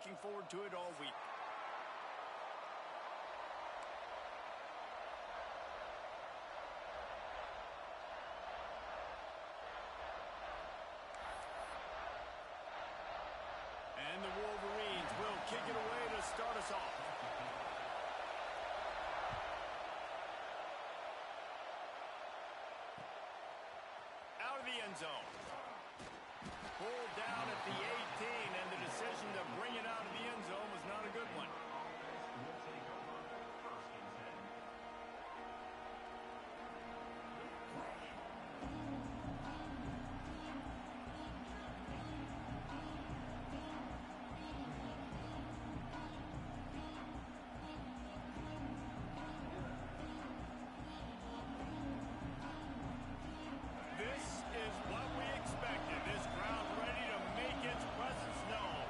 looking forward to it all week. And the Wolverines will kick it away to start us off. Out of the end zone. Pulled down at the 18, and the decision to bring it out of the end zone was not a good one. This is what we expected. This crowd ready to make its presence known.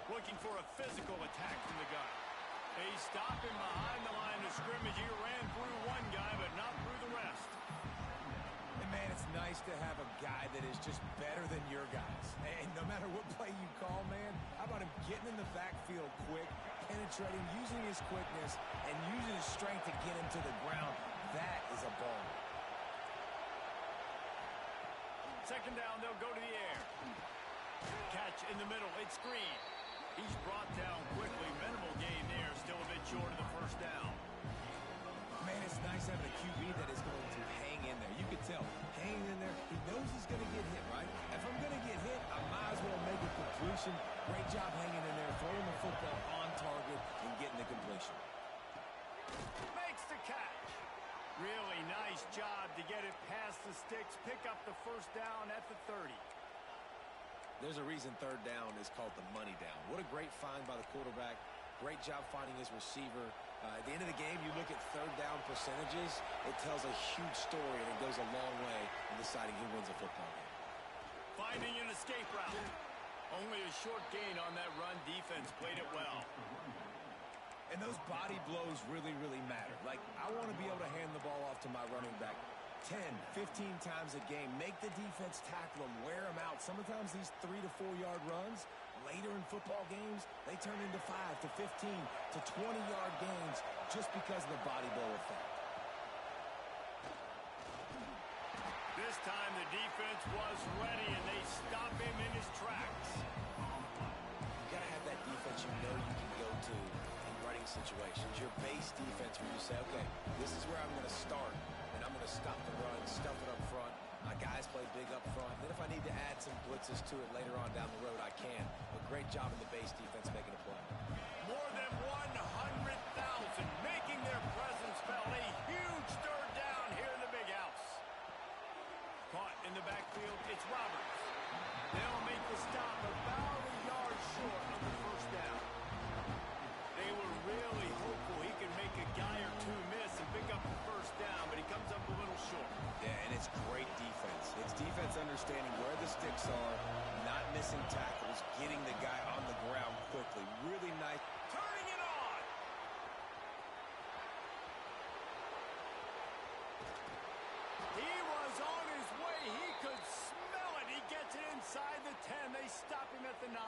Looking for a physical attack from the gun. They stop him behind the line of scrimmage. He ran through one guy, but not through the rest. And man, it's nice to have a guy that is just better than your guys. And no matter what play you call, man, how about him getting in the backfield quick, penetrating, using his quickness, and using his strength to get him to the ground. That is a ball. Second down, they'll go to the air. Catch in the middle, it's Green. He's brought down quickly. Minimal gain there, still a bit short of the first down. Man, it's nice having a QB that is going to hang in there. You can tell, hanging in there, he knows he's going to get hit, right? If I'm going to get hit, I might as well make a completion. Great job hanging in there, throwing the football on target and getting the completion. Makes the catch. Really nice job to get it past the sticks, pick up the first down at the 30. There's a reason third down is called the money down. What a great find by the quarterback. Great job finding his receiver. At the end of the game, you look at third down percentages. It tells a huge story, and it goes a long way in deciding who wins a football game. Finding an escape route. Only a short gain on that run. Defense played it well. And those body blows really, really matter. Like, I want to be able to hand the ball off to my running back 10, 15 times a game. Make the defense tackle them, wear them out. Sometimes these 3 to 4 yard runs, later in football games, they turn into 5 to 15 to 20 yard gains just because of the body blow effect. This time the defense was ready, and they stop him in his tracks. You got to have that defense you know you can go to in running situations. Your base defense where you say, okay, this is where I'm going to start, and I'm going to stop the run, stuff it up front. My guys play big up front. Then if I need to add some blitzes to it later on down the road, I can. But great job in the base defense making a play. More than 100,000 making their presence felt. A huge third down here in the big house. Caught in the backfield, it's Roberts. They'll make the stop about a yard short of the first down. They were really hopeful he could make a guy or two miss and pick up the first down, but he comes up a little short. Yeah, and it's great defense. It's defense understanding where the sticks are, not missing tackles, getting the guy on the ground quickly. Really nice. Turning it on! He was on his way. He could smell it. He gets it inside the 10. They stop him at the 9.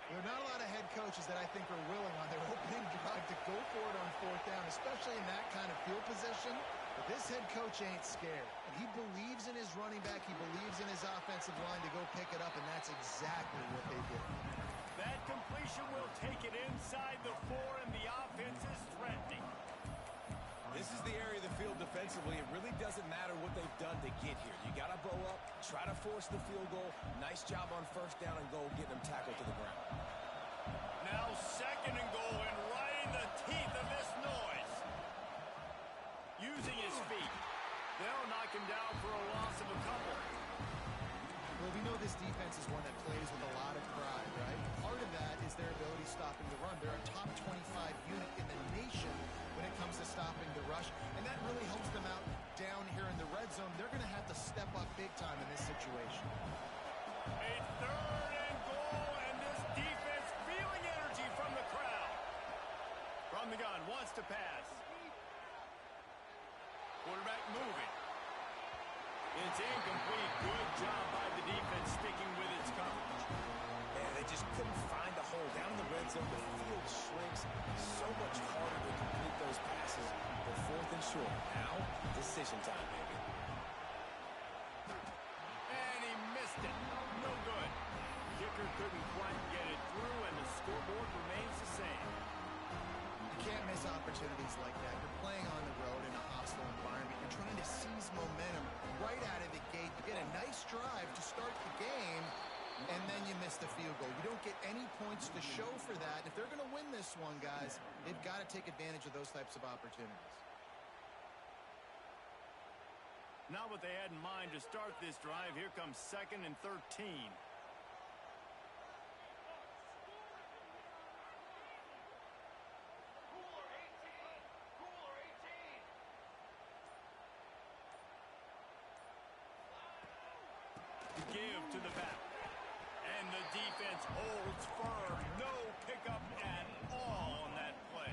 There are not a lot of head coaches that I think are willing on their opening drive to go for it on fourth down, especially in that kind of field position. But this head coach ain't scared. And he believes in his running back. He believes in his offensive line to go pick it up, and that's exactly what they did. That completion will take it inside the 4, and the offense is threatening. This is the area of the field defensively. It really doesn't matter what they've done to get here. You got to bow up, try to force the field goal. Nice job on first down and goal, getting them tackled to the ground. Now second and goal, and right in the teeth of this noise. Using his feet. They'll knock him down for a loss of a couple. Well, we know this defense is one that plays with a lot of pride, right? Part of that is their ability stopping the run. They're a top 25 unit in the nation when it comes to stopping the rush, and that really helps them out down here in the red zone. They're going to have to step up big time in this situation. A third and goal, and this defense feeling energy from the crowd. From the gun, wants to pass. Quarterback moving. It's incomplete. Good job by the defense sticking with its coverage. short. Now, decision time, baby. And he missed it. No good. Kicker couldn't quite get it through, and the scoreboard remains the same. You can't miss opportunities like that. You're playing on the road in a hostile environment. You're trying to seize momentum right out of the gate. You get a nice drive to start the game, and then you miss the field goal. You don't get any points to show for that. If they're going to win this one, guys, they've got to take advantage of those types of opportunities. Not what they had in mind to start this drive. Here comes 2nd and 13. Give to the back. And the defense holds firm. No pickup at all on that play.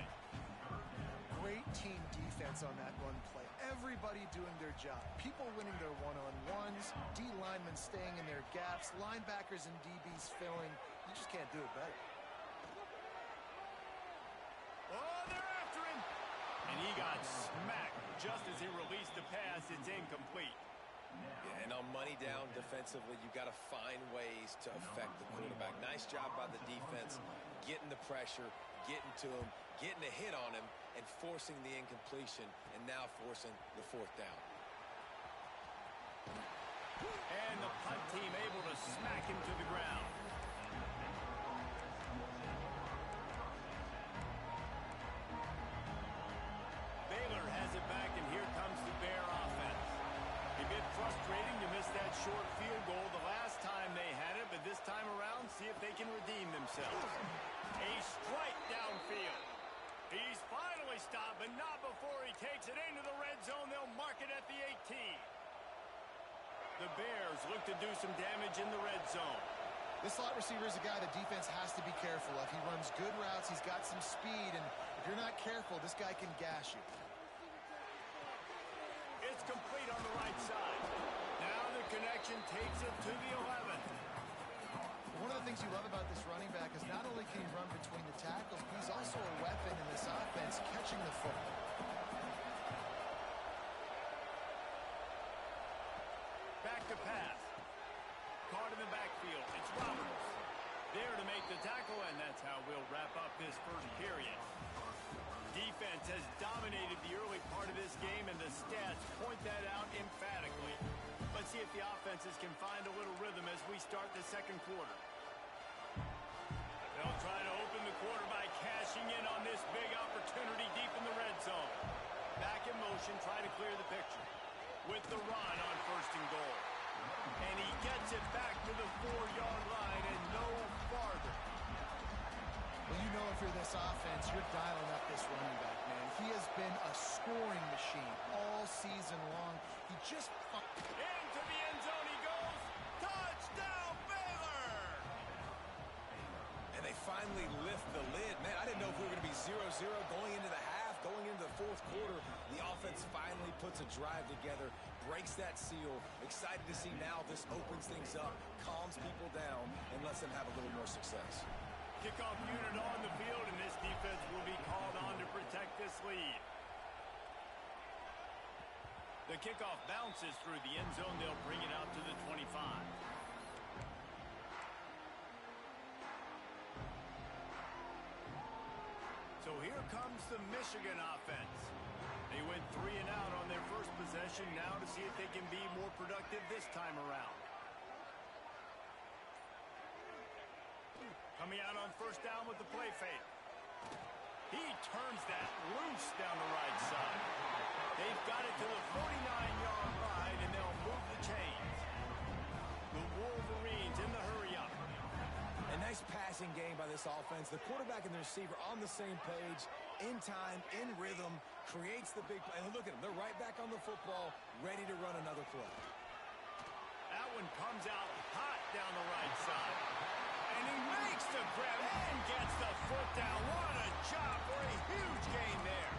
Great team defense on that run play. Everybody doing their job. People winning their one-on-ones. D linemen staying in their gaps. Linebackers and DBs filling. You just can't do it better. Oh, they're after him. And he got smacked just as he released the pass. It's incomplete. Yeah, and on money down defensively, you've got to find ways to affect the quarterback. Nice job by the defense, getting the pressure, getting to him, getting a hit on him, and forcing the incompletion, and now forcing the 4th down. And the punt team able to smack him to the ground. Baylor has it back, and here comes the Bear offense. A bit frustrating to miss that short field goal the last time they had it, but this time around, see if they can redeem themselves. A strike downfield. He's finally stopped, but not before he takes it into the red zone. They'll mark it at the 18. The Bears look to do some damage in the red zone. This slot receiver is a guy the defense has to be careful of. He runs good routes. He's got some speed, and if you're not careful, this guy can gash you. It's complete on the right side. Now the connection takes it to the 11. One of the things you love about this running back is not only can he run between the tackles, but he's also a weapon in this offense, catching the football. Back to pass. Caught in the backfield. It's Roberts. There to make the tackle, and that's how we'll wrap up this first period. Defense has dominated the early part of this game, and the stats point that out emphatically. Let's see if the offenses can find a little rhythm as we start the second quarter. They'll try to open the quarter by cashing in on this big opportunity deep in the red zone. Back in motion, try to clear the picture. With the run on 1st and goal. And he gets it back to the 4-yard line and no farther. Well, you know if you're this offense, you're dialing up this running back, man. He has been a scoring machine all season long. He just... Into the end zone he goes. Touchdown, Baylor! And they finally lift the lid. Man, I didn't know if we were going to be 0-0 going into the half, going into the 4th quarter. The offense finally puts a drive together, breaks that seal. Excited to see now this opens things up, calms people down, and lets them have a little more success. Kickoff unit on the field, and this defense will be called on to protect this lead. The kickoff bounces through the end zone. They'll bring it out to the 25. So here comes the Michigan offense. They went 3 and out on their first possession. Now to see if they can be more productive this time around. Coming out on 1st down with the play fake. He turns that loose down the right side. They've got it to the 49-yard line, and they'll move the chains. The Wolverines in the hurry-up. A nice passing game by this offense. The quarterback and the receiver on the same page, in time, in rhythm, creates the big play. And look at them. They're right back on the football, ready to run another play. That one comes out hot down the right side. And he makes the grab and gets the foot down. What a job for a huge gain there.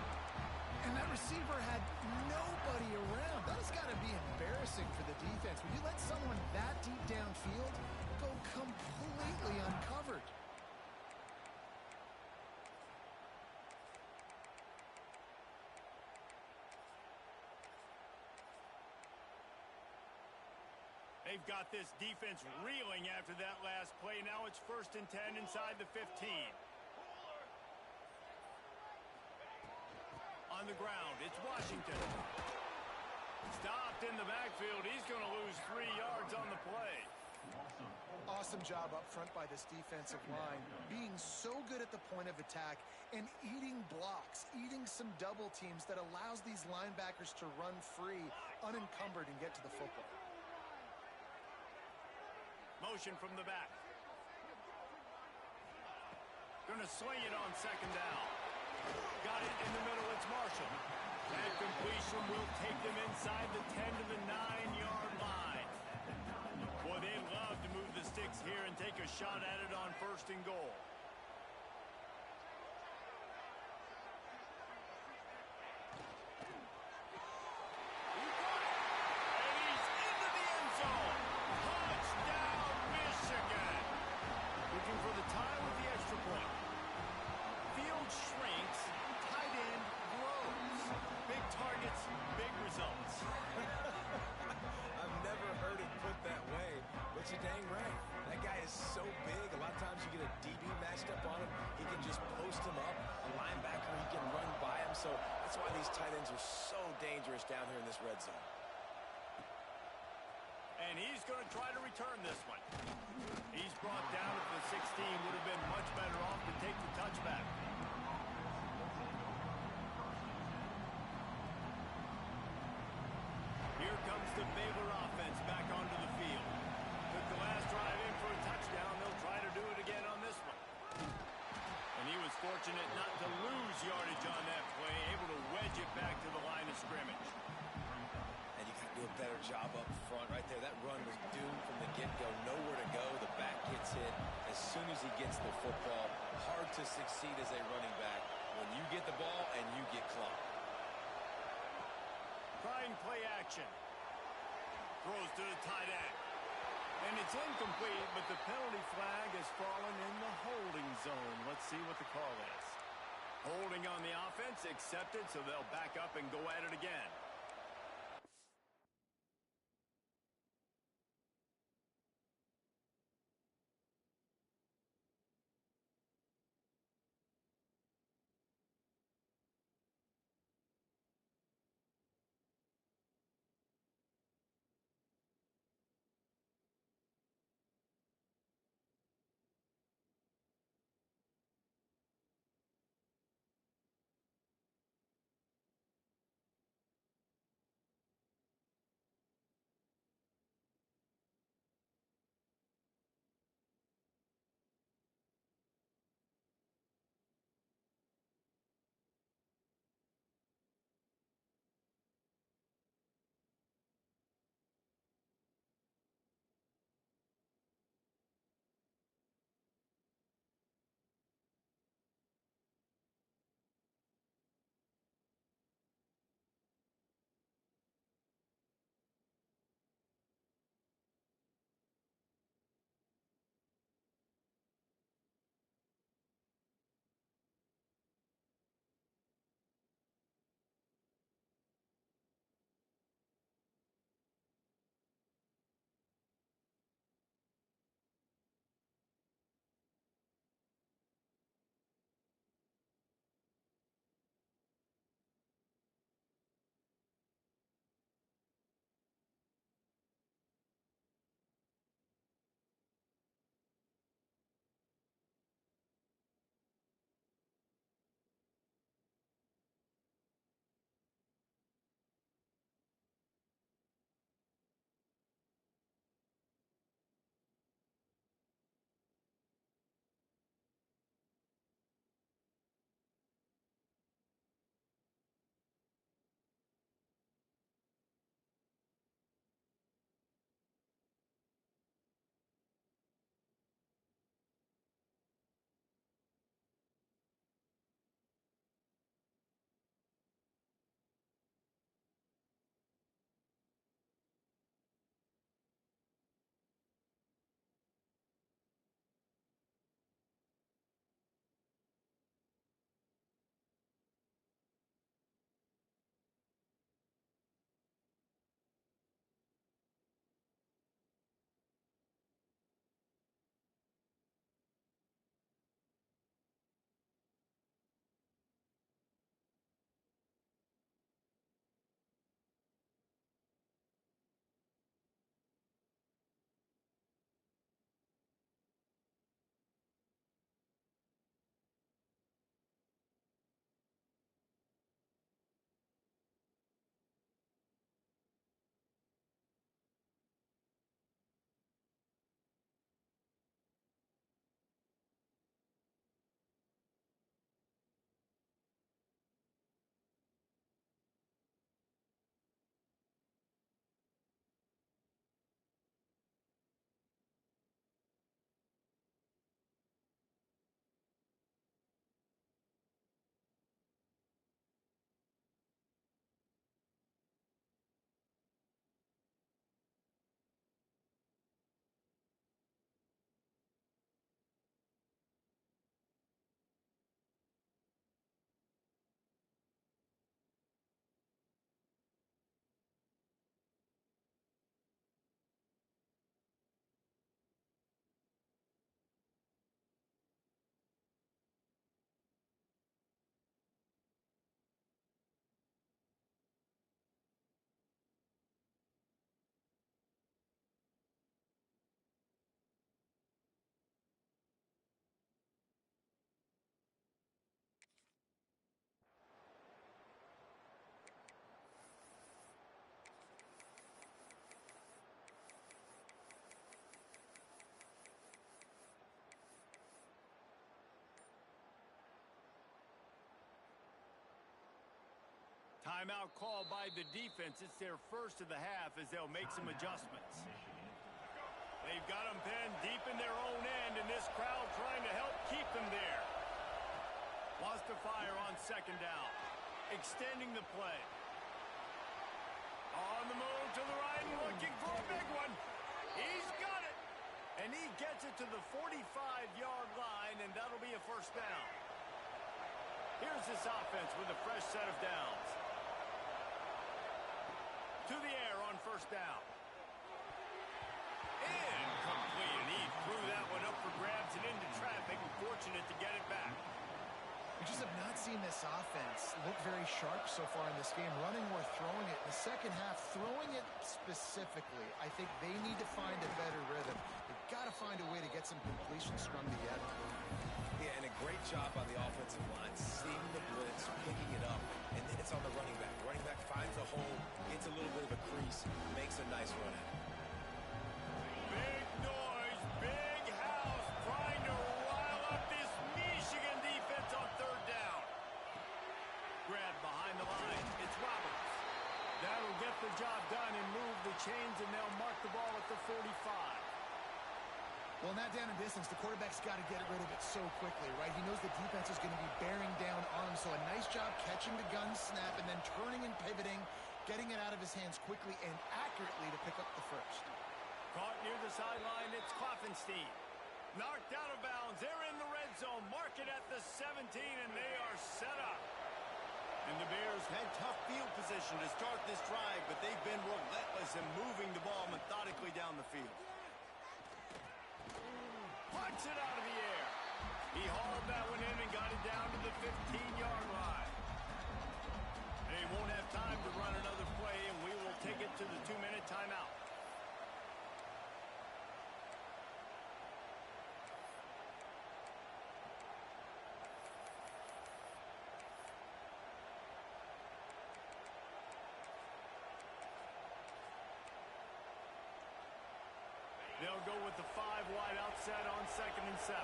And that receiver had nobody around. That has got to be embarrassing for the defense. When you let someone that deep downfield go completely uncovered. They've got this defense reeling after that last play. Now it's 1st and 10 inside the 15. On the ground, it's Washington. Stopped in the backfield. He's going to lose 3 yards on the play. Awesome job up front by this defensive line, being so good at the point of attack and eating blocks, eating some double teams that allows these linebackers to run free, unencumbered, and get to the football. Motion from the back. Going to sling it on 2nd down. Got it in the middle. It's Marshall. That completion will take them inside the 10 to the 9-yard line. Boy, they love to move the sticks here and take a shot at it on 1st and goal. And he's into the end zone. Touchdown, Michigan. Looking for the tie with the extra point. Field shrinks, tight end grows. Big targets, big results. I've never heard it put that way, but you're dang right. That guy is so big. A lot of times you get a DB matched up on him. He can just post him up. A linebacker, he can run by him. So that's why these tight ends are so dangerous down here in this red zone. And he's going to try to return this one. He's brought down at the 16. Would have been much better off to take the touchback. Here comes the Baylor offense back onto the field. Took the last drive in for a touchdown. They'll try to do it again on this one. And he was fortunate not to lose yardage on that play, able to wedge it back to the line of scrimmage. And you got to do a better job up front right there. That run was doomed from the get-go. Nowhere to go. The back gets hit as soon as he gets the football. Hard to succeed as a running back when you get the ball and you get clocked. Trying play action. Throws to the tight end. And it's incomplete, but the penalty flag has fallen in the holding zone. Let's see what the call is. Holding on the offense, accepted, so they'll back up and go at it again. Timeout called by the defense. It's their first of the half as they'll make some adjustments. They've got them pinned deep in their own end, and this crowd trying to help keep them there. Wants to fire on second down. Extending the play. On the move to the right, looking for a big one. He's got it. And he gets it to the 45-yard line, and that'll be a first down. Here's this offense with a fresh set of downs. To the air on first down. Incomplete, and he threw that one up for grabs and into traffic, and fortunate to get it back. We just have not seen this offense look very sharp so far in this game, running or throwing it. In the second half, throwing it specifically, I think they need to find a better rhythm. They've got to find a way to get some completions strung together. Yeah, and a great job on the offensive line, seeing the blitz, picking it up, and then it's on the running back. The running back finds a hole, gets a little bit of a crease, makes a nice run at it. Big noise, big house, trying to rile up this Michigan defense on third down. Grab behind the line. It's Roberts. That'll get the job done and move the chains, and they'll mark the ball at the 45. Well, in that down and distance, the quarterback's got to get rid of it so quickly, right? He knows the defense is going to be bearing down on him, so a nice job catching the gun snap and then turning and pivoting, getting it out of his hands quickly and accurately to pick up the first. Caught near the sideline, it's Klopfenstein. Knocked out of bounds. They're in the red zone. Mark it at the 17, and they are set up. And the Bears had tough field position to start this drive, but they've been relentless in moving the ball methodically down the field. Punch it out of the air. He hauled that one in and got it down to the 15-yard line. They won't have time to run another play, and we will take it to the 2-minute timeout. They'll go with the 5-wide outset on 2nd and 7.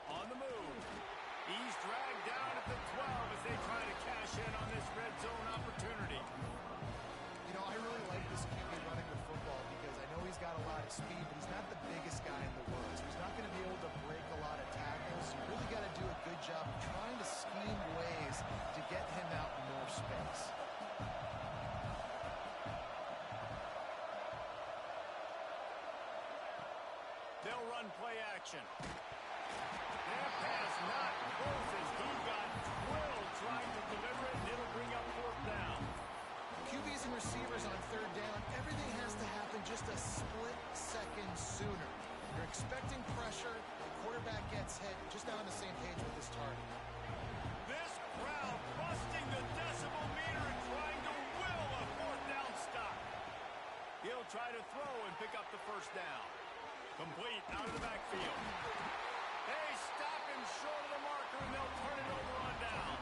On the move. He's dragged down at the 12 as they try to cash in on this red zone opportunity. You know, I really like this QB running the football because I know he's got a lot of speed, but he's not the biggest guy in the world. So he's not going to be able to break a lot of tackles. You really got to do a good job of trying to scheme ways to get him out in more space. They'll run play action. That pass not close as he got drilled trying to deliver it, and it'll bring up fourth down. QBs and receivers on third down, everything has to happen just a split second sooner. You're expecting pressure, the quarterback gets hit, just not on the same page with his target. This crowd busting the decibel meter and trying to will a fourth down stop. He'll try to throw and pick up the first down. Complete out of the backfield. They stop him short of the marker, and they'll turn it over on down.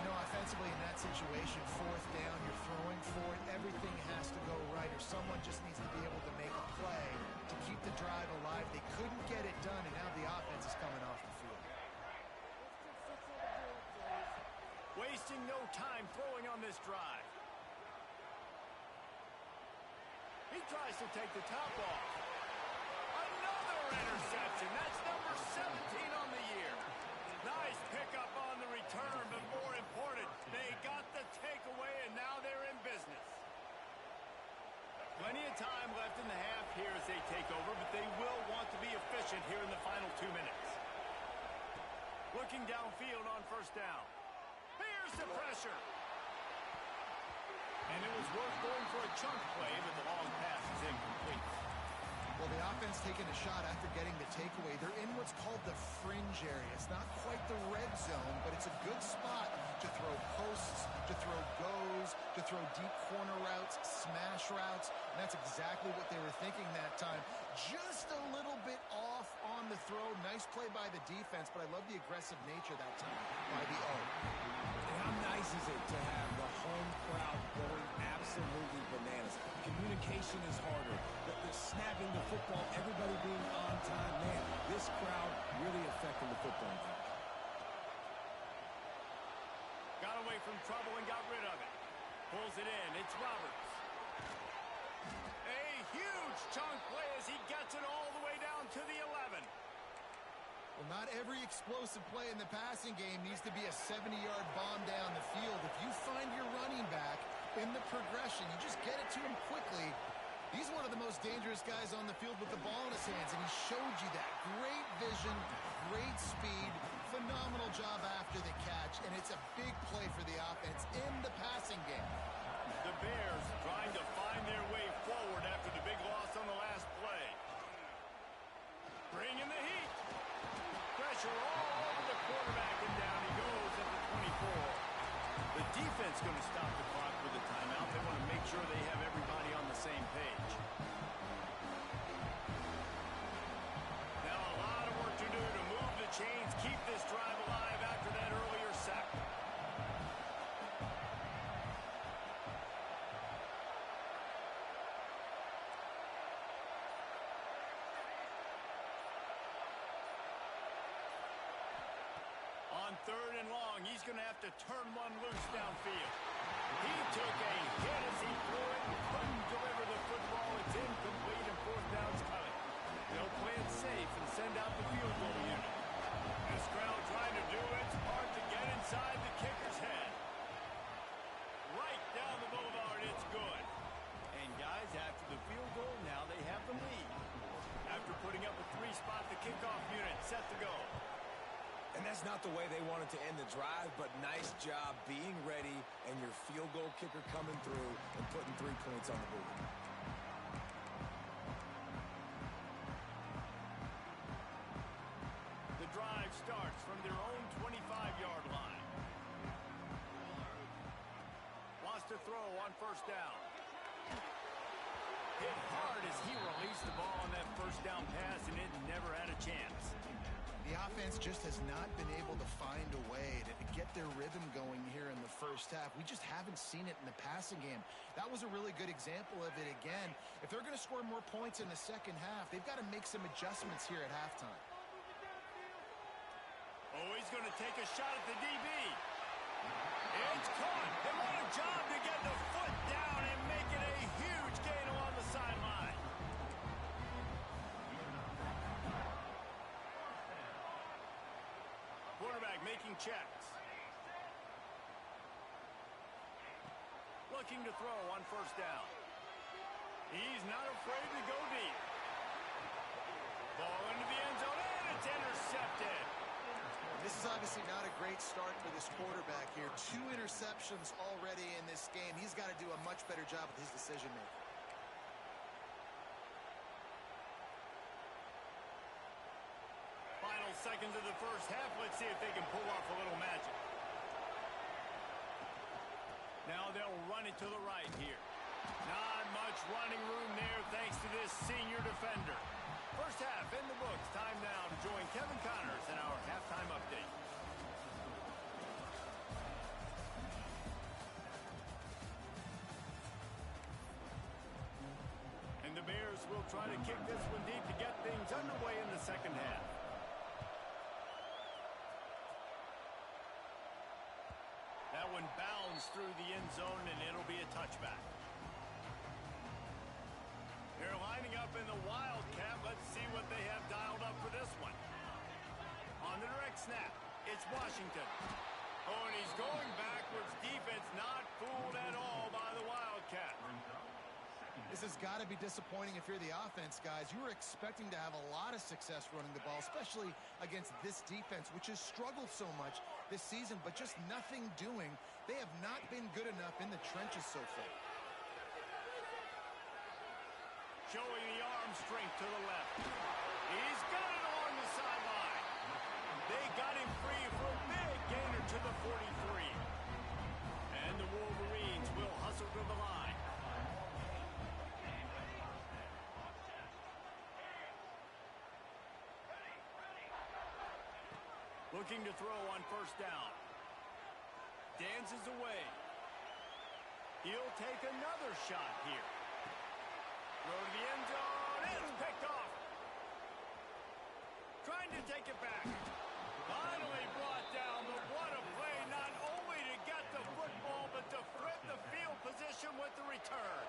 You know, offensively in that situation, fourth down, you're throwing for it, everything has to go right, or someone just needs to be able to make a play to keep the drive alive. They couldn't get it done, and now the offense is coming off the field. Wasting no time throwing on this drive. He tries to take the top off. Another interception. That's number 17 on the year. Nice pickup on the return, but more important, they got the takeaway, and now they're in business. Plenty of time left in the half here as they take over, but they will want to be efficient here in the final 2 minutes. Looking downfield on first down. Here's the pressure. And it was worth going for a chunk play, but the long pass is incomplete. Well, the offense taking a shot after getting the takeaway. They're in what's called the fringe area. It's not quite the red zone, but it's a good spot to throw posts, to throw goes, to throw deep corner routes, smash routes. And that's exactly what they were thinking that time. Just a little bit off on the throw. Nice play by the defense, but I love the aggressive nature that time by the O. And how nice is it to have the home crowd going absolutely bananas? Communication is harder. The snapping the football, everybody being on time. Man, this crowd really affecting the football game. not every explosive play in the passing game needs to be a 70-yard bomb down the field. If you find your running back in the progression, you just get it to him quickly. He's one of the most dangerous guys on the field with the ball in his hands, and he showed you that. Great vision, great speed, phenomenal job after the catch, and it's a big play for the offense in the passing game. The Bears trying to find their way forward after the big loss on the last play. Bring in the heat. Pressure all over the quarterback, and down he goes at the 24. The defense going to stop the clock with a timeout. They want to make sure they have everybody on the same page. Now a lot of work to do to move the chains, keep this drive alive after that earlier sack. On 3rd and long, he's going to have to turn one loose downfield. He took a hit as he threw it and couldn't deliver the football. It's incomplete and 4th down's coming. They'll play it safe and send out the field goal unit. This crowd trying to do its part to get inside the kicker's head. Right down the boulevard, it's good. And guys, after the field goal, now they have the lead. After putting up a 3-spot, the kickoff unit set to go. And that's not the way they wanted to end the drive, but nice job being ready and your field goal kicker coming through and putting 3 points on the board. The drive starts from their own 25-yard line. Wants to throw on 1st down. Hit hard as he released the ball on that 1st down pass, and it never had a chance. The offense just has not been able to find a way to get their rhythm going here in the 1st half. We just haven't seen it in the passing game. That was a really good example of it again. If they're going to score more points in the 2nd half, they've got to make some adjustments here at halftime. Oh, he's going to take a shot at the DB. It's caught. And what a job to get the foot down and make it a huge gain along the sideline. Quarterback making checks. Looking to throw on 1st down. He's not afraid to go deep. Ball into the end zone, and it's intercepted. This is obviously not a great start for this quarterback here. 2 interceptions already in this game. He's got to do a much better job with his decision-making. Final seconds of the 1st half. Let's see if they can pull off a little magic. Now they'll run it to the right here. Not much running room there thanks to this senior defender. 1st half in the books. Time now to join Kevin Connors in our halftime update. And the Bears will try to kick this one deep to get things underway in the 2nd half. That one bounds through the end zone, and it'll be a touchback. They're lining up in the Wildcat. Let's see what they have dialed up for this one. On the direct snap, it's Washington. Oh, and he's going backwards. Defense not fooled at all by the Wildcat. This has got to be disappointing if you're the offense, guys. You were expecting to have a lot of success running the ball, especially against this defense, which has struggled so much this season, but just nothing doing. They have not been good enough in the trenches so far. Showing the arm strength to the left. He's got it along the sideline. They got him free for a big gainer to the 43. And the Wolverines will hustle to the line. Looking to throw on 1st down. Dances away. He'll take another shot here. Throw to the end zone. It's picked off. Trying to take it back. Finally brought down, but what a play. Not only to get the football, but to flip the field position with the return.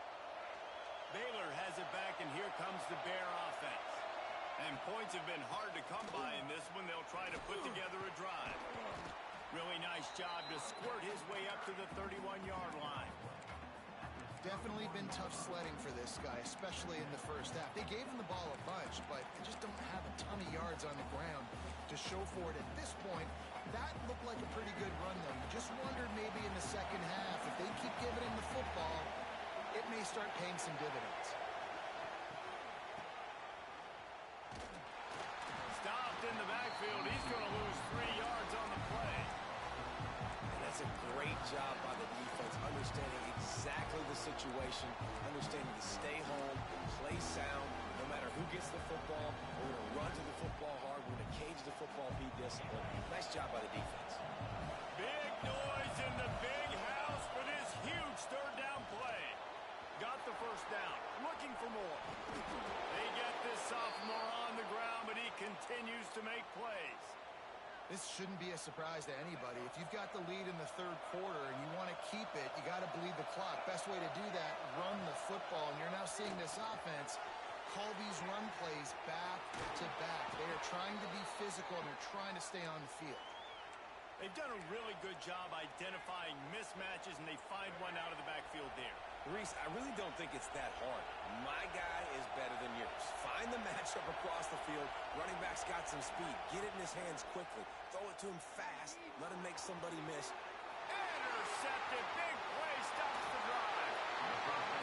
Baylor has it back, and here comes the Bear offense. And points have been hard to come by in this one. They'll try to put together a drive. Really nice job to squirt his way up to the 31-yard line. Definitely been tough sledding for this guy, especially in the first half. They gave him the ball a bunch, but they just don't have a ton of yards on the ground to show for it at this point. That looked like a pretty good run, though. You just wondered maybe in the second half, if they keep giving him the football, it may start paying some dividends. Stopped in the backfield. He's going to lose 3 yards on the play. And that's a great job by the defense, understanding exactly the situation, understanding to stay home, play sound. No matter who gets the football, we're going to run to the football hard. We're going to cage the football, be disciplined. Nice job by the defense. Big noise in the big house for this huge third down play. Got the first down, looking for more. They get this sophomore on the ground, but he continues to make plays. This shouldn't be a surprise to anybody. If you've got the lead in the third quarter and you want to keep it, you got to bleed the clock. Best way to do that, run the football. And you're now seeing this offense call these run plays back to back. They are trying to be physical and they're trying to stay on the field. They've done a really good job identifying mismatches, and they find one out of the backfield there. Reese, I really don't think it's that hard. My guy is better than yours. Find the matchup across the field. Running back's got some speed. Get it in his hands quickly. Throw it to him fast. Let him make somebody miss. Intercepted. Big play stops the drive.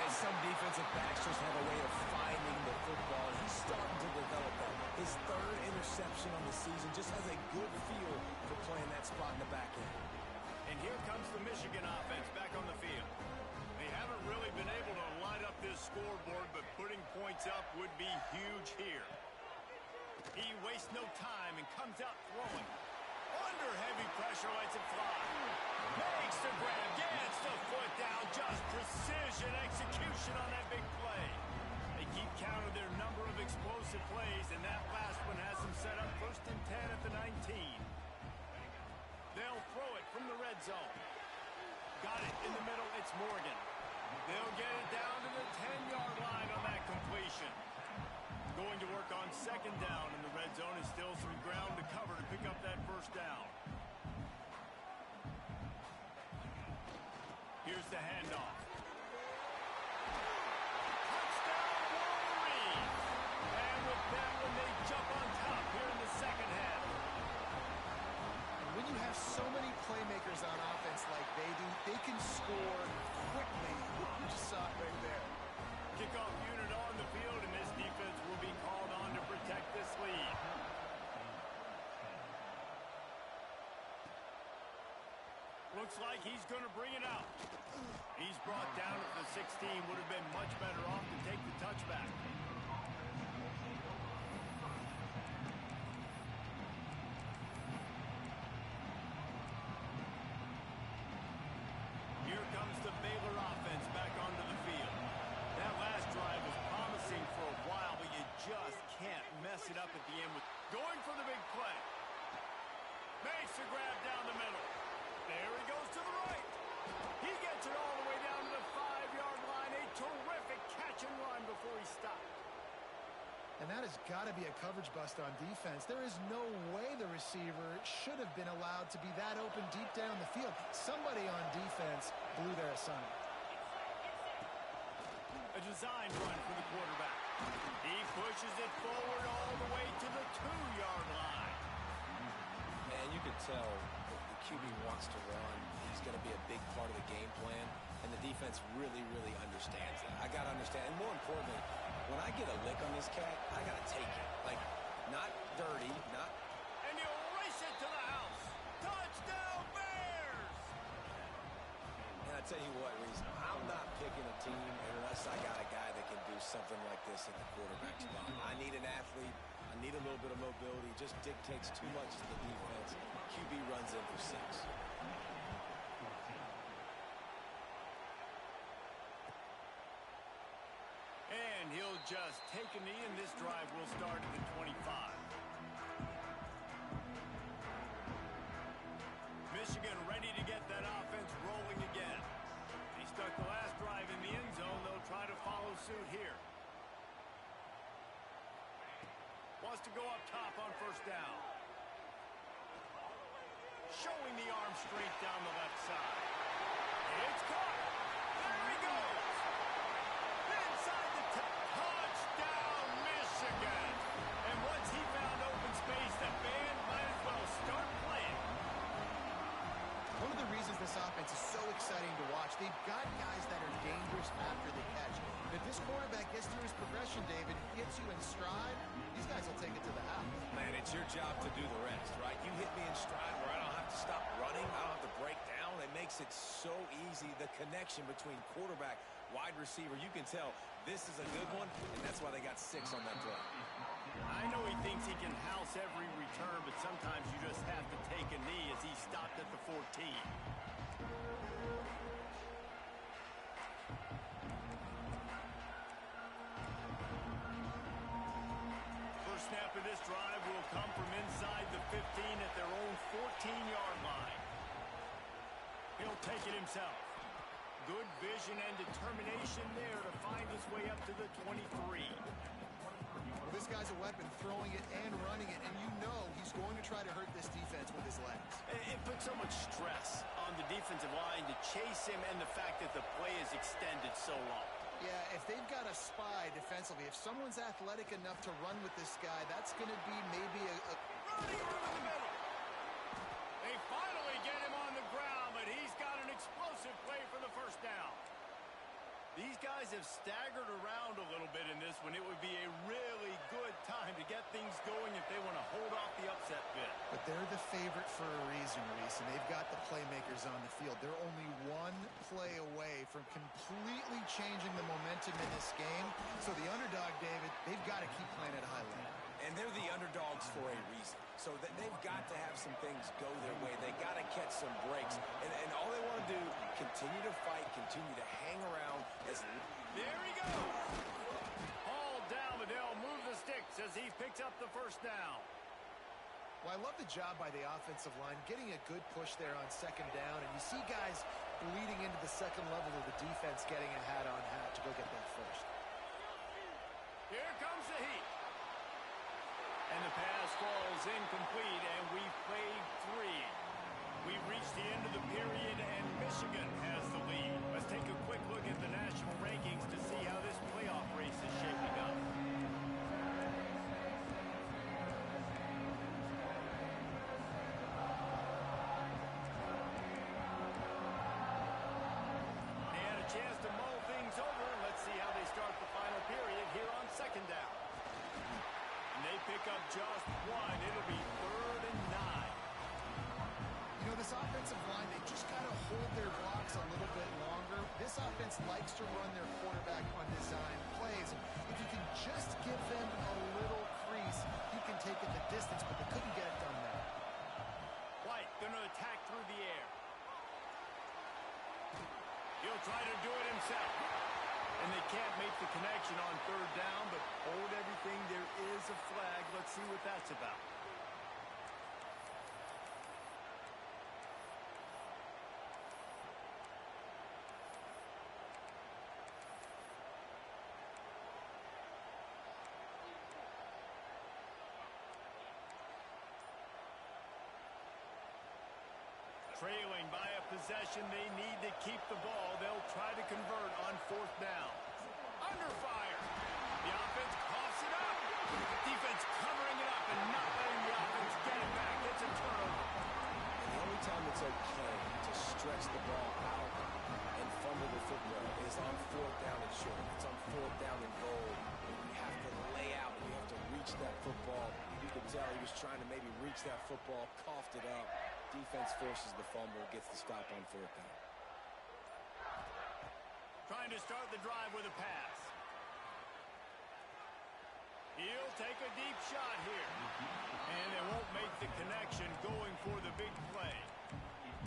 And some defensive backs just have a way of finding the football. He's starting to develop that. His third interception on the season just has a good feel for playing that spot in the back end. And here comes the Michigan offense back on the field. They haven't really been able to light up this scoreboard, but putting points up would be huge here. He wastes no time and comes out throwing. Under heavy pressure, lets it fly. Makes the grab, gets the foot down. Just precision execution on that big play. They keep count of their number of explosive plays, and that last one has them set up 1st and 10 at the 19. They'll throw it from the red zone. Got it in the middle. It's Morgan. They'll get it down to the 10-yard line on that completion. Going to work on 2nd down in the red zone. Is still some ground to cover to pick up that 1st down. Here's the handoff. Touchdown, Wolverines! And with that one, they jump on top here in the 2nd half. When you have so many playmakers on offense like they do, they can score quickly. You just saw it right there. Kickoff unit on the field, and this defense will be called on to protect this lead. Looks like he's going to bring it out. He's brought down at the 16. Would have been much better off to take the touchback. Here comes the Baylor offense back onto the field. That last drive was promising for a while, but you just can't mess it up at the end with going for the big play. Makes the grab down the middle. There he goes to the right. He gets it all the way down to the 5-yard line. A terrific catch and run before he stopped. And that has got to be a coverage bust on defense. There is no way the receiver should have been allowed to be that open deep down the field. Somebody on defense blew their assignment. A design run for the quarterback. He pushes it forward all the way to the 2-yard line. And you could tell the QB wants to run. He's going to be a big part of the game plan. And the defense really, really understands that. I got to understand. And more importantly, when I get a lick on this cat, I got to take it. Like, not dirty, not... And you race it to the house. Touchdown, Bears! And I tell you what, Reese, I'm not picking a team unless I got a guy that can do something like this at the quarterback spot. I need an athlete. I need a little bit of mobility. It just dictates too much to the defense. QB runs in for 6. And he'll just take a knee, and this drive will start at the 25. Michigan ready to get that offense rolling again. They stuck the last drive in the end zone. They'll try to follow suit here. wants to go up top on first down. Showing the arm strength down the left side. It's caught. There he goes. Inside the touchdown, Michigan. And once he found open space, the band might as well start playing. One of the reasons this offense is so exciting to watch, they've got guys that are dangerous after the catch. If this quarterback gets through his progression, David, gets you in stride, these guys will take it to the house. Man, it's your job to do the rest, right? You hit me in stride where I don't have to stop running. I don't have to break down. It makes it so easy. The connection between quarterback, wide receiver, you can tell this is a good one, and that's why they got 6 on that play. I know he thinks he can house every return, but sometimes you just have to take a knee as he stopped at the 14. First snap of this drive will come from inside the 15 at their own 14-yard line. He'll take it himself. Good vision and determination there to find his way up to the 23. Well, this guy's a weapon, throwing it and running it, and you know he's going to try to hurt this defense with his legs. It puts so much stress on the defensive line to chase him and the fact that the play is extended so long. Yeah, if they've got a spy defensively, if someone's athletic enough to run with this guy, that's going to be maybe Running room in the middle. They finally get him on the ground, but he's got an explosive play for the first down. These guys have staggered around a little bit in this one. It would be a really good time to get things going if they want to hold off the upset bid. But they're the favorite for a reason, Reese, and they've got the playmakers on the field. They're only one play away from completely changing the momentum in this game. So the underdog, David, they've got to keep playing at a high level. And they're the underdogs for a reason. So that they've got to have some things go their way. They got to catch some breaks. And all they want to do, continue to fight, continue to hang around. There he goes. All down, Liddell moves the sticks as he picks up the first down. Well, I love the job by the offensive line, getting a good push there on second down. And you see guys bleeding into the second level of the defense getting a hat-on-hat to go get that first. Here comes the heat. And the pass falls incomplete, and we've played 3. We've reached the end of the period, and Michigan has the lead. Let's take a quick look at the national rankings to see how this playoff race is shaping up. And a chance to mull things over. Let's see how they start the final period here on second down. And they pick up just 1. It'll be 3rd and 9. You know, this offensive line, they just got to hold their blocks a little bit longer. This offense likes to run their quarterback on design plays. And if you can just give them a little crease, you can take it the distance, but they couldn't get it done there. White going to attack through the air. He'll try to do it himself. And they can't make the connection on 3rd down, but hold everything. There is a flag. Let's see what that's about. Trailing by a possession, they need to keep the ball. They'll try to convert on 4th down. Under fire. The offense coughs it up. Defense covering it up and not letting the offense get it back. It's a turnover. And the only time it's okay to stretch the ball out and fumble the football is on 4th down and short. It's on 4th down and goal. You have to lay out and you have to reach that football. You can tell he was trying to maybe reach that football, coughed it up. Defense forces the fumble, gets the stop on 4th down. Trying to start the drive with a pass. He'll take a deep shot here. And they won't make the connection going for the big play.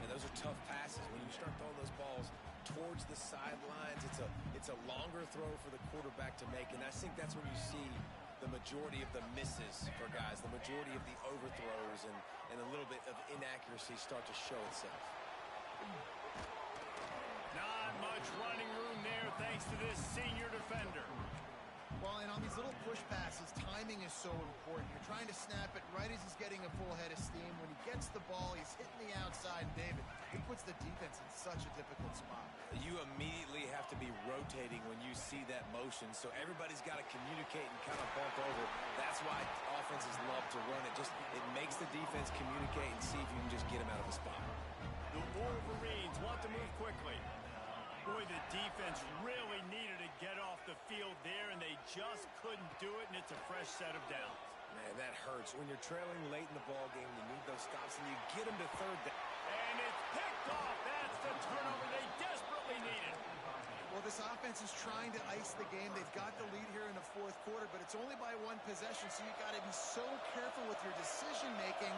And those are tough passes. When you start throwing those balls towards the sidelines, it's a longer throw for the quarterback to make. And I think that's when you see the majority of the misses for guys, the majority of the overthrows and a little bit of inaccuracy start to show itself. Not much running room there thanks to this senior defender. Well, and on these little push passes, timing is is so important. You're trying to snap it right as he's getting a full head of steam. When he gets the ball, he's hitting the outside. And David, he puts the defense in such a difficult spot. You immediately have to be rotating when you see that motion, so everybody's got to communicate and kind of bump over. That's why offenses love to run it. It makes the defense communicate and see if you can just get him out of a spot. The Wolverines want to move quickly. Boy, the defense really needed to get off the field there, and they just couldn't do it, and it's a fresh set of downs. Man, that hurts. When you're trailing late in the ball game, you need those stops, and you get them to third down. And it's picked off. That's the turnover they desperately needed. Well, this offense is trying to ice the game. They've got the lead here in the fourth quarter, but it's only by one possession, so you got to be so careful with your decision-making.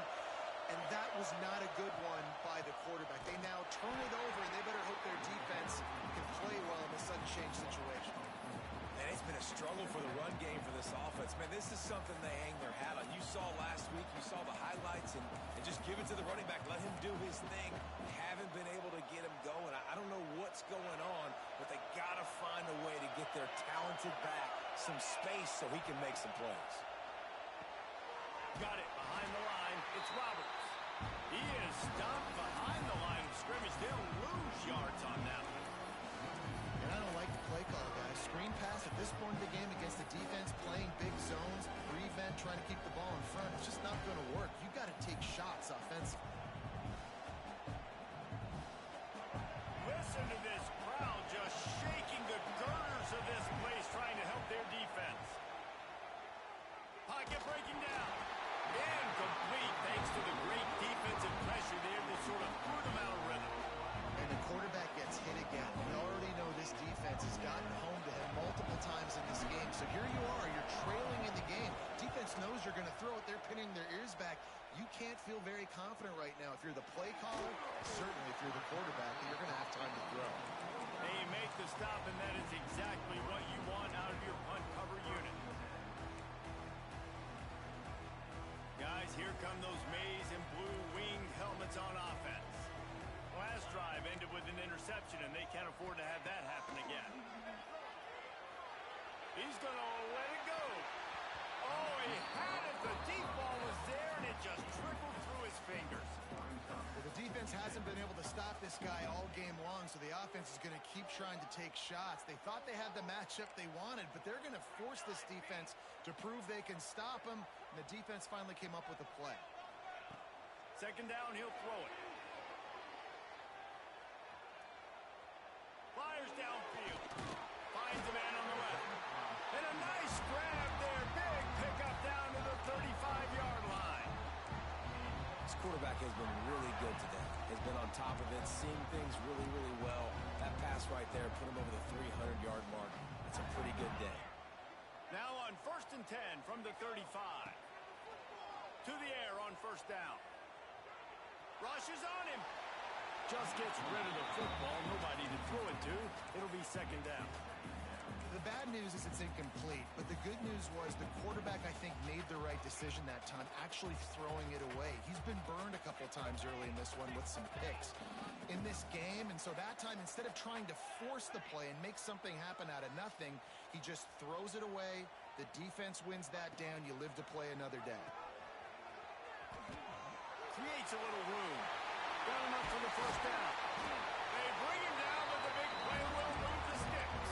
And that was not a good one by the quarterback. They now turn it over, and they better hope their defense can play well in a sudden change situation. Man, it's been a struggle for the run game for this offense. Man, this is something they hang their hat on. You saw last week, you saw the highlights, and just give it to the running back. Let him do his thing. Haven't been able to get him going. I don't know what's going on, but they got to find a way to get their talented back some space so he can make some plays. Got it behind the line. It's Roberts. He is stopped behind the line of scrimmage. They'll lose yards on that one. And I don't like the play call, guys. Screen pass at this point of the game against the defense, playing big zones, prevent, trying to keep the ball in front. It's just not going to work. You've got to take shots offensively. Listen to this crowd just shaking the girders of this place, trying to help their defense. Pocket breaking down. Incomplete thanks to the great defensive pressure there that sort of threw them out of rhythm. And the quarterback gets hit again. We already know this defense has gotten home to him multiple times in this game. So here you are, you're trailing in the game. Defense knows you're going to throw it. They're pinning their ears back. You can't feel very confident right now. If you're the play caller, certainly if you're the quarterback, you're going to have time to throw. They make the stop, and that is exactly what you want out of your punt cover unit. Guys, here come those maize and blue winged helmets on offense. Last drive ended with an interception, and they can't afford to have that happen again. He's going to let it go. Oh, he had it. The deep ball was there, and it just trickled through his fingers. Well, the defense hasn't been able to stop this guy all game long, so the offense is going to keep trying to take shots. They thought they had the matchup they wanted, but they're going to force this defense to prove they can stop him. And the defense finally came up with a play. Second down, he'll throw it. Fires downfield. Finds a man on the left. And a nice grab there. Big pickup down to the 35-yard line. This quarterback has been really good today. Has been on top of it, seeing things really, really well. That pass right there put him over the 300-yard mark. That's a pretty good day. Now on 1st and 10 from the 35. To the air on first down. Rushes on him. Just gets rid of the football. Nobody to throw it to. It'll be second down. The bad news is it's incomplete, but the good news was the quarterback, I think, made the right decision that time, actually throwing it away. He's been burned a couple times early in this one with some picks in this game, and so that time, instead of trying to force the play and make something happen out of nothing, he just throws it away. The defense wins that down. You live to play another day. Creates a little room. Got enough for the first down. They bring him down, but the big play will move the sticks.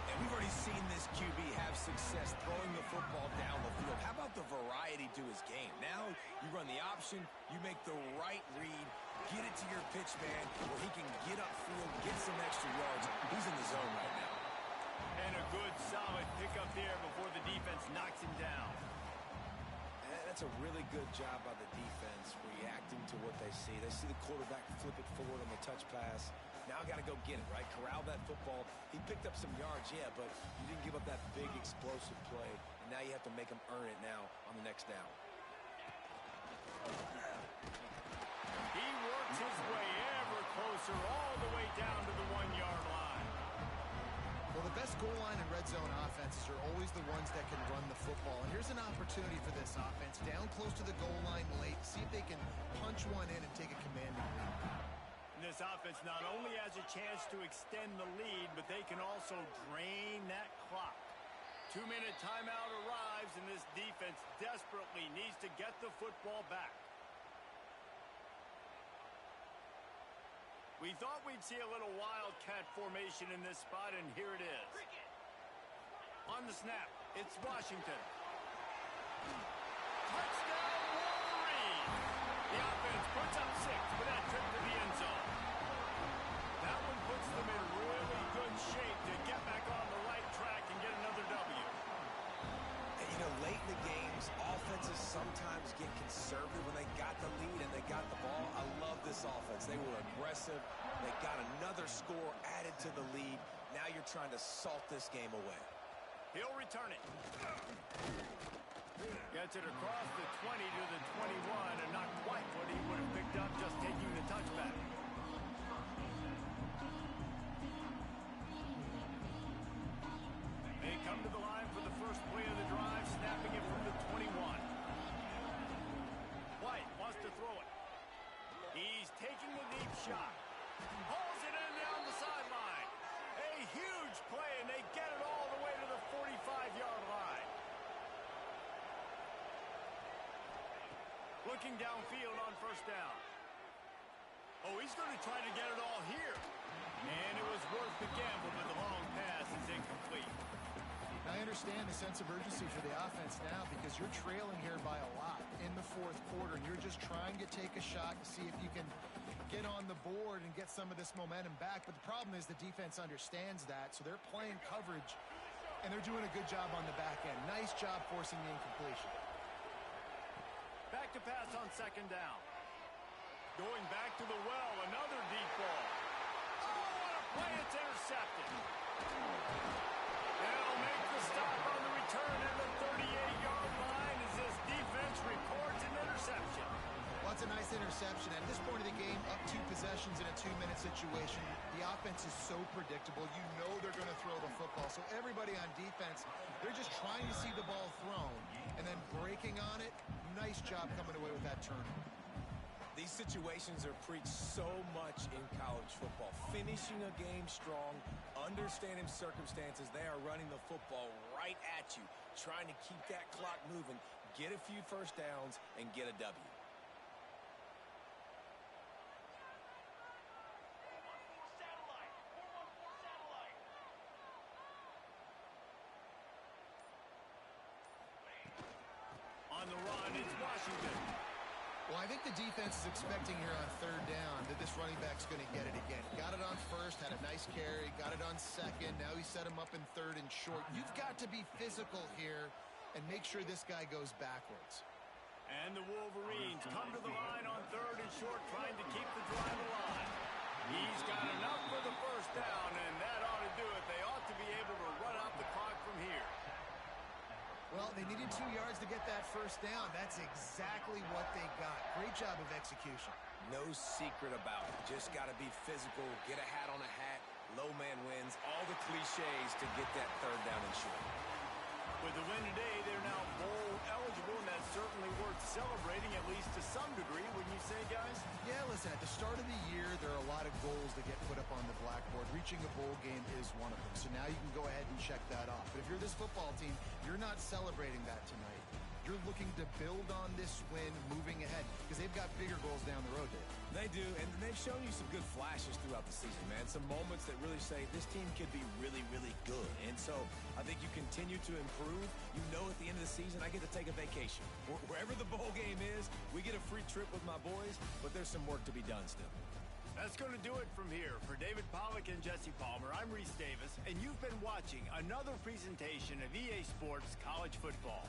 And we've already seen this QB have success throwing the football down the field. How about the variety to his game? Now you run the option, you make the right read, get it to your pitch man where he can get upfield, get some extra yards. He's in the zone right now. And a good, solid pickup there before the defense knocks him down. That's a really good job by the defense, reacting to what they see. They see the quarterback flip it forward on the touch pass. Now I got to go get it, right? Corral that football. He picked up some yards, yeah, but you didn't give up that big explosive play. And now you have to make him earn it now on the next down. He works his way ever closer all the way down to the 1-yard line. Well, the best goal line and red zone offenses are always the ones that can run the football. And here's an opportunity for this offense, down close to the goal line late, see if they can punch one in and take a commanding lead. And this offense not only has a chance to extend the lead, but they can also drain that clock. 2-minute timeout arrives, and this defense desperately needs to get the football back. We thought we'd see a little wildcat formation in this spot, and here it is. On the snap, it's Washington. Touchdown, Wolverine! The offense puts up 6 for that trip to the end zone. That one puts them in really good shape to get back on the right track and get another W. And, you know, late in the games, offenses sometimes get conservative when they got the lead and they got the ball. I love this offense. They were aggressive. They got another score added to the lead. Now you're trying to salt this game away. He'll return it. Gets it across the 20 to the 21, and not quite what he would have picked up just taking the touchback. They come to the line for the first play of the drive, snapping it from the 21. White wants to throw it. He's taking the deep shot. Hauls it in down the sideline. A huge play, and they get it all the way to the 45-yard line. Looking downfield on first down. Oh, he's going to try to get it all here. And it was worth the gamble, but the long pass is incomplete. I understand the sense of urgency for the offense now because you're trailing here by a lot in the fourth quarter, and you're just trying to take a shot to see if you can get on the board and get some of this momentum back. But the problem is the defense understands that, so they're playing coverage, and they're doing a good job on the back end. Nice job forcing the incompletion. Back to pass on second down. Going back to the well, another deep ball. Oh, what a play, it's intercepted. They'll make the stop on the return at the 38-yard line as this defense records an interception. Well, it's a nice interception. At this point of the game, up 2 possessions in a 2-minute situation, the offense is so predictable. You know they're going to throw the football. So everybody on defense, they're just trying to see the ball thrown and then breaking on it. Nice job coming away with that turnover. These situations are preached so much in college football. Finishing a game strong, understanding circumstances. They are running the football right at you, trying to keep that clock moving, get a few first downs, and get a W. On the run, it's Washington. Well, I think the defense is expecting here on third down that this running back's going to get it again. Got it on first, had a nice carry, got it on second. Now he set him up in third and short. You've got to be physical here and make sure this guy goes backwards. And the Wolverines come to the line on third and short, trying to keep the drive alive. He's got enough for the first down, and that ought to do it. They ought to be able to run out the clock from here. Well, they needed 2 yards to get that first down. That's exactly what they got. Great job of execution. No secret about it. Just got to be physical, get a hat on a hat, low man wins, all the cliches to get that third down and short. With the win today, they're now bowl eligible, and that's certainly worth celebrating, at least to some degree, wouldn't you say, guys? Yeah, listen, at the start of the year, there are a lot of goals that get put up on the blackboard. Reaching a bowl game is one of them. So now you can go ahead and check that off. But if you're this football team, you're not celebrating that tonight. You're looking to build on this win moving ahead because they've got bigger goals down the road, Dave. They do, and they've shown you some good flashes throughout the season, man. Some moments that really say this team could be really, really good. And so I think you continue to improve. You know at the end of the season, I get to take a vacation. Wherever the bowl game is, we get a free trip with my boys, but there's some work to be done still. That's going to do it from here. For David Pollack and Jesse Palmer, I'm Reese Davis, and you've been watching another presentation of EA Sports College Football.